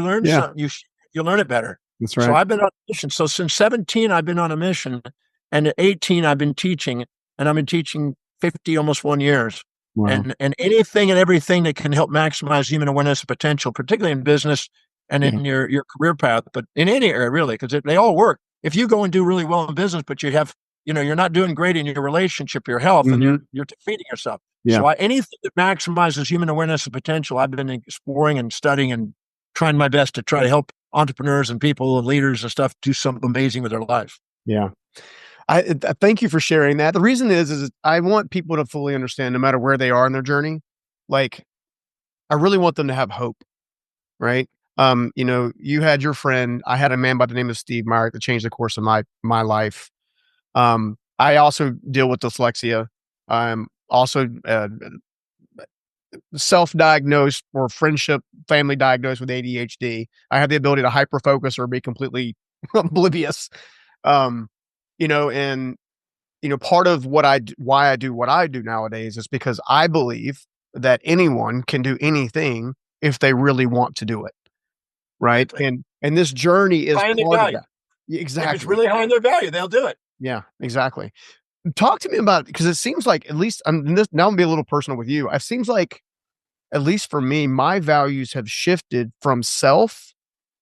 S1: learn something, you learn it better.
S2: That's right.
S1: So I've been on a mission. So since 17, I've been on a mission, and at 18, I've been teaching, and I've been teaching 50, almost 1 years. Wow. And anything and everything that can help maximize human awareness and potential, particularly in business and in your career path, but in any area really, because they all work. If you go and do really well in business, but you have, you're not doing great in your relationship, your health, and you're defeating yourself. So anything that maximizes human awareness and potential, I've been exploring and studying and trying my best to try to help entrepreneurs and people and leaders and stuff do something amazing with their life.
S2: Yeah. I thank you for sharing that. The reason is I want people to fully understand, no matter where they are in their journey, like, I really want them to have hope, right? You had your friend, I had a man by the name of Steve Meyer that changed the course of my life. I also deal with dyslexia. I'm also self-diagnosed or family diagnosed with ADHD. I have the ability to hyperfocus or be completely oblivious. Part of why I do what I do nowadays is because I believe that anyone can do anything if they really want to do it. Right. And this journey is part of that. Exactly.
S1: If it's really high in their value, they'll do it.
S2: Yeah, exactly. Talk to me about it, because it seems like, at least now I'm gonna be a little personal with you. It seems like, at least for me, my values have shifted from self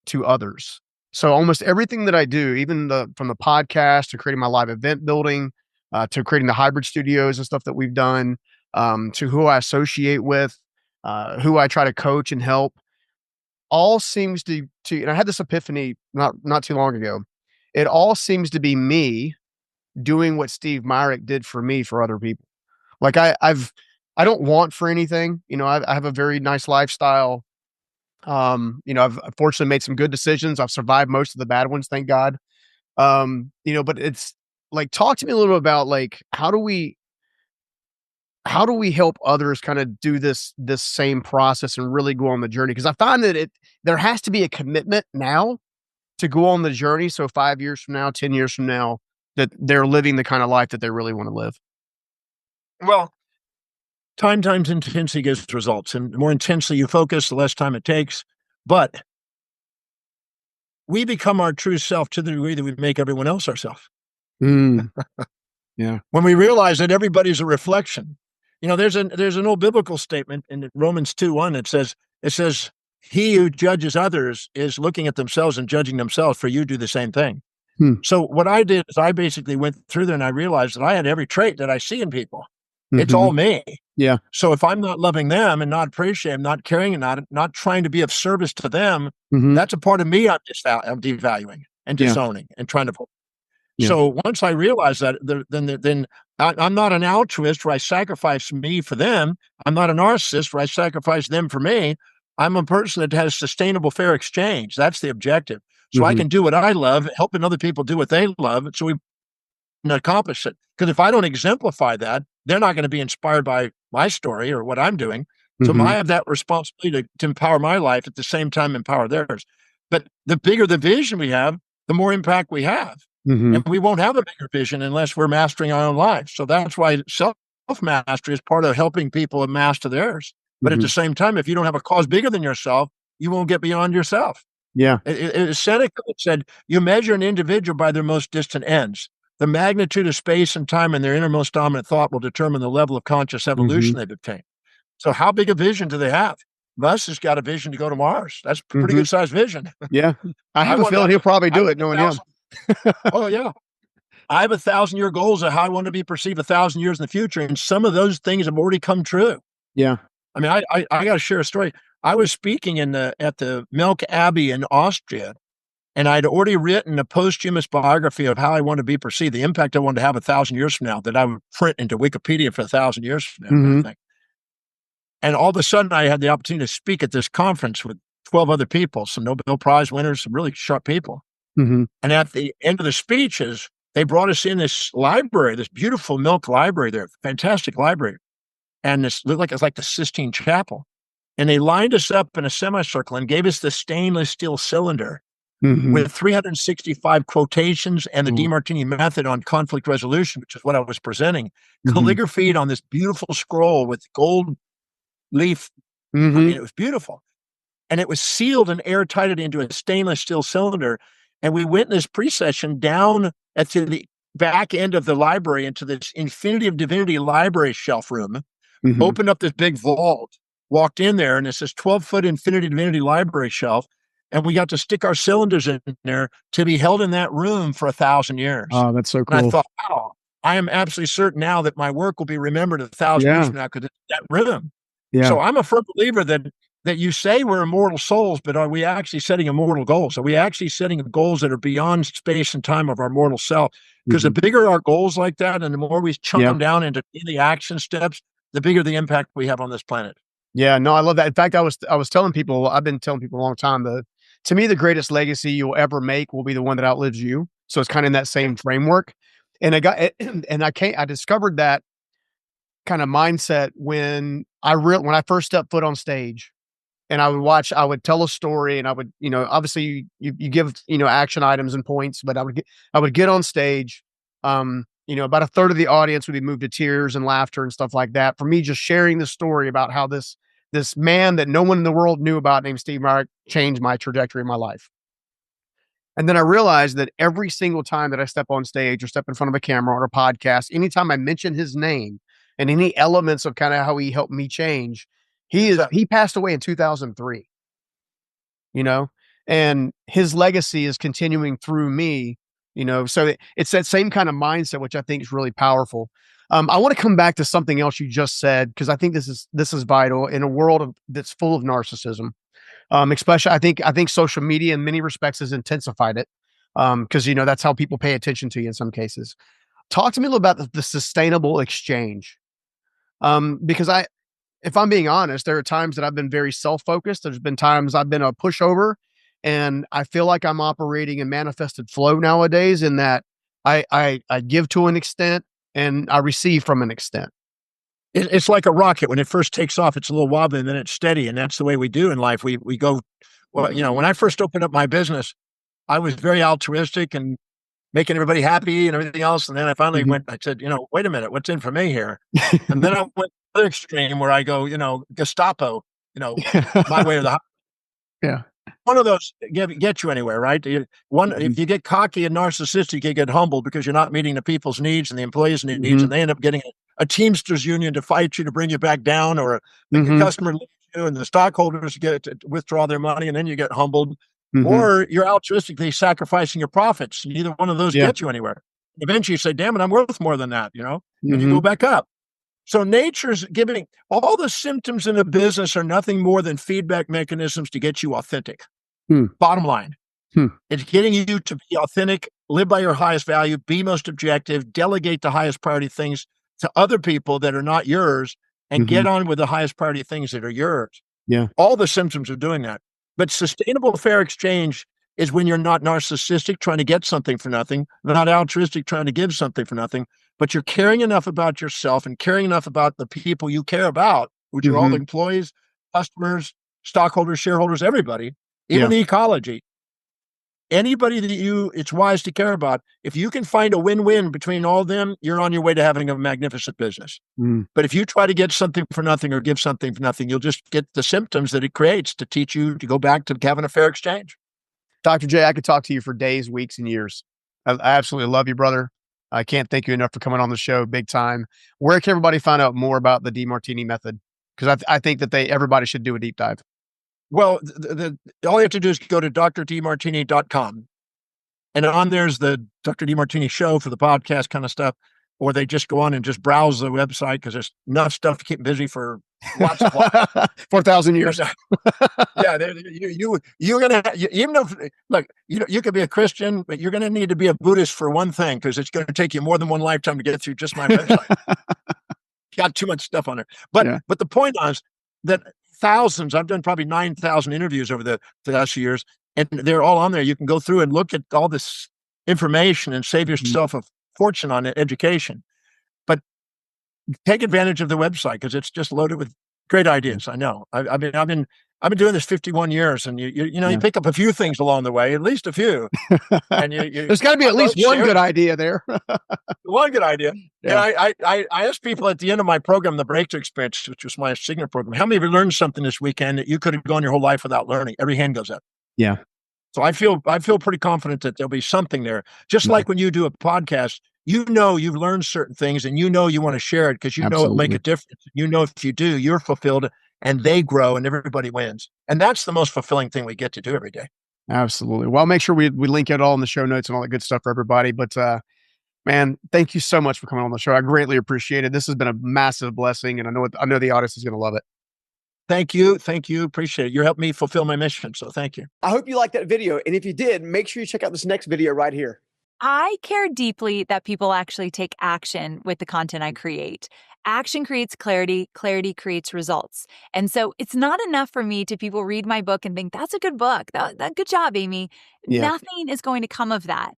S2: to others. So almost everything that I do, even from the podcast to creating my live event building, to creating the hybrid studios and stuff that we've done, to who I associate with, who I try to coach and help, all seems to, and I had this epiphany not too long ago. It all seems to be me doing what Steve Myrick did for me for other people. Like I don't want for anything, I have a very nice lifestyle. I've fortunately made some good decisions. I've survived most of the bad ones, thank God. But it's like, talk to me a little bit about like, how do we help others kind of do this same process and really go on the journey? Because I find that there has to be a commitment now to go on the journey. So 5 years from now, 10 years from now, that they're living the kind of life that they really want to live.
S1: Well, time times intensity gets results, and the more intensely you focus, the less time it takes. But we become our true self to the degree that we make everyone else ourselves.
S2: Yeah.
S1: When we realize that everybody's a reflection, there's an old biblical statement in Romans 2:1. It says, he who judges others is looking at themselves and judging themselves, for you do the same thing. So what I did is I basically went through there and I realized that I had every trait that I see in people. It's all me.
S2: Yeah.
S1: So if I'm not loving them and not appreciating, not caring, and not trying to be of service to them, that's a part of me I'm devaluing and disowning and trying to.
S2: Yeah.
S1: So once I realized that, then I'm not an altruist where I sacrifice me for them. I'm not a narcissist where I sacrifice them for me. I'm a person that has sustainable, fair exchange. That's the objective. So I can do what I love, helping other people do what they love. So we can accomplish it. Because if I don't exemplify that, they're not going to be inspired by my story or what I'm doing. So I have that responsibility to empower my life at the same time empower theirs. But the bigger the vision we have, the more impact we have. And we won't have a bigger vision unless we're mastering our own lives. So that's why self-mastery is part of helping people master theirs. But at the same time, if you don't have a cause bigger than yourself, you won't get beyond yourself.
S2: Yeah.
S1: Seneca said, you measure an individual by their most distant ends. The magnitude of space and time and their innermost dominant thought will determine the level of conscious evolution they've obtained. So how big a vision do they have? Musk has got a vision to go to Mars. That's a pretty good sized vision.
S2: Yeah. I have a feeling he'll probably do it knowing him.
S1: Oh, yeah. I have 1,000-year goals of how I want to be perceived 1,000 years in the future. And some of those things have already come true.
S2: Yeah.
S1: I mean, I got to share a story. I was speaking at the Melk Abbey in Austria, and I'd already written a posthumous biography of how I want to be perceived, the impact I wanted to have 1,000 years from now, that I would print into Wikipedia for 1,000 years from now. Kind of thing. And all of a sudden, I had the opportunity to speak at this conference with 12 other people, some Nobel Prize winners, some really sharp people. And at the end of the speeches, they brought us in this library, this beautiful Milk library there, fantastic library. And this looked like it's like the Sistine Chapel. And they lined us up in a semicircle and gave us the stainless steel cylinder with 365 quotations and the Demartini method on conflict resolution, which is what I was presenting, calligraphied on this beautiful scroll with gold leaf. I mean, it was beautiful. And it was sealed and airtighted into a stainless steel cylinder. And we went in this pre-session down at the back end of the library into this Infinity of Divinity library shelf room, opened up this big vault, walked in there, and it's this 12-foot Infinity Divinity library shelf. And we got to stick our cylinders in there to be held in that room for 1,000 years.
S2: Oh, that's so cool.
S1: And I thought, wow, I am absolutely certain now that my work will be remembered 1,000 years from now because it's that room. So I'm a firm believer that you say we're immortal souls, but are we actually setting immortal goals? Are we actually setting goals that are beyond space and time of our mortal self? Because the bigger our goals like that, and the more we chunk them down into daily action steps, the bigger the impact we have on this planet.
S2: Yeah, no, I love that. In fact, I was telling people, I've been telling people a long time that to me, the greatest legacy you'll ever make will be the one that outlives you. So it's kind of in that same framework. And I discovered that kind of mindset when I first stepped foot on stage. And I would tell a story, and I would, obviously you give, action items and points, but I would get on stage. About a third of the audience would be moved to tears and laughter and stuff like that. For me, just sharing the story about how this man that no one in the world knew about named Steve Myrick changed my trajectory in my life. And then I realized that every single time that I step on stage or step in front of a camera or a podcast, anytime I mention his name and any elements of kind of how he helped me change, he passed away in 2003, and his legacy is continuing through me, so it's that same kind of mindset, which I think is really powerful. I want to come back to something else you just said, because I think this is vital in a world that's full of narcissism. Especially, I think social media in many respects has intensified it, because that's how people pay attention to you in some cases. Talk to me a little about the sustainable exchange, because if I'm being honest, there are times that I've been very self-focused. There's been times I've been a pushover, and I feel like I'm operating in manifested flow nowadays. In that I give to an extent and I receive from an extent.
S1: It's like a rocket. When it first takes off, it's a little wobbly and then it's steady. And that's the way we do in life. We go, well, when I first opened up my business, I was very altruistic and making everybody happy and everything else. And then I finally I said, wait a minute, what's in for me here? And then I went to the other extreme where I go, Gestapo, my way or the
S2: Yeah.
S1: one of those get you anywhere, right? If you get cocky and narcissistic, you get humbled because you're not meeting the people's needs and the employees' needs, and they end up getting a Teamsters union to fight you to bring you back down, or a customer leaves you and the stockholders get to withdraw their money, and then you get humbled, or you're altruistically sacrificing your profits. Neither one of those gets you anywhere. Eventually, you say, "Damn it, I'm worth more than that," and you go back up. So nature's giving all the symptoms in a business are nothing more than feedback mechanisms to get you authentic. Bottom line, it's getting you to be authentic, live by your highest value, be most objective, delegate the highest priority things to other people that are not yours, and get on with the highest priority things that are yours.
S2: Yeah.
S1: All the symptoms of doing that. But sustainable fair exchange is when you're not narcissistic trying to get something for nothing, not altruistic trying to give something for nothing, but you're caring enough about yourself and caring enough about the people you care about, which are all the employees, customers, stockholders, shareholders, everybody, even the ecology. Anybody that it's wise to care about, if you can find a win-win between all of them, you're on your way to having a magnificent business. But if you try to get something for nothing or give something for nothing, you'll just get the symptoms that it creates to teach you to go back to having a fair exchange.
S2: Dr. J, I could talk to you for days, weeks, and years. I absolutely love you, brother. I can't thank you enough for coming on the show. Big time. Where can everybody find out more about the Demartini method? Because I think that everybody should do a deep dive.
S1: Well, all you have to do is go to drdemartini.com. And on there's the Dr. Demartini show for the podcast kind of stuff. Or they just go on and just browse the website because there's enough stuff to keep busy for lots of
S2: 4,000 years.
S1: Yeah, you're gonna even though look, you could be a Christian, but you're gonna need to be a Buddhist for one thing, because it's going to take you more than one lifetime to get through just my website. Got too much stuff on there. But the point is that I've done probably 9,000 interviews over the last few years, and they're all on there. You can go through and look at all this information and save yourself a fortune on education. But take advantage of the website because it's just loaded with great ideas. I know. I've been doing this 51 years, and you pick up a few things along the way, at least a few. And
S2: there's got to be at least one good idea there.
S1: One good idea.
S2: Yeah.
S1: And I ask people at the end of my program, the Breakthrough Experience, which was my signature program, how many of you learned something this weekend that you could have gone your whole life without learning? Every hand goes up.
S2: Yeah.
S1: So I feel pretty confident that there'll be something there. Just like when you do a podcast, you've learned certain things, and you want to share it because it'll make a difference. If you do, you're fulfilled and they grow and everybody wins. And that's the most fulfilling thing we get to do every day.
S2: Absolutely. Well, I'll make sure we link it all in the show notes and all that good stuff for everybody. But man, thank you so much for coming on the show. I greatly appreciate it. This has been a massive blessing, and I know the audience is going to love it.
S1: Thank you. Appreciate it. You're helping me fulfill my mission. So thank you.
S2: I hope you liked that video. And if you did, make sure you check out this next video right here.
S3: I care deeply that people actually take action with the content I create. Action creates clarity, clarity creates results. And so it's not enough for me to people read my book and think, that's a good book. That good job, Amy.
S2: Yeah.
S3: Nothing is going to come of that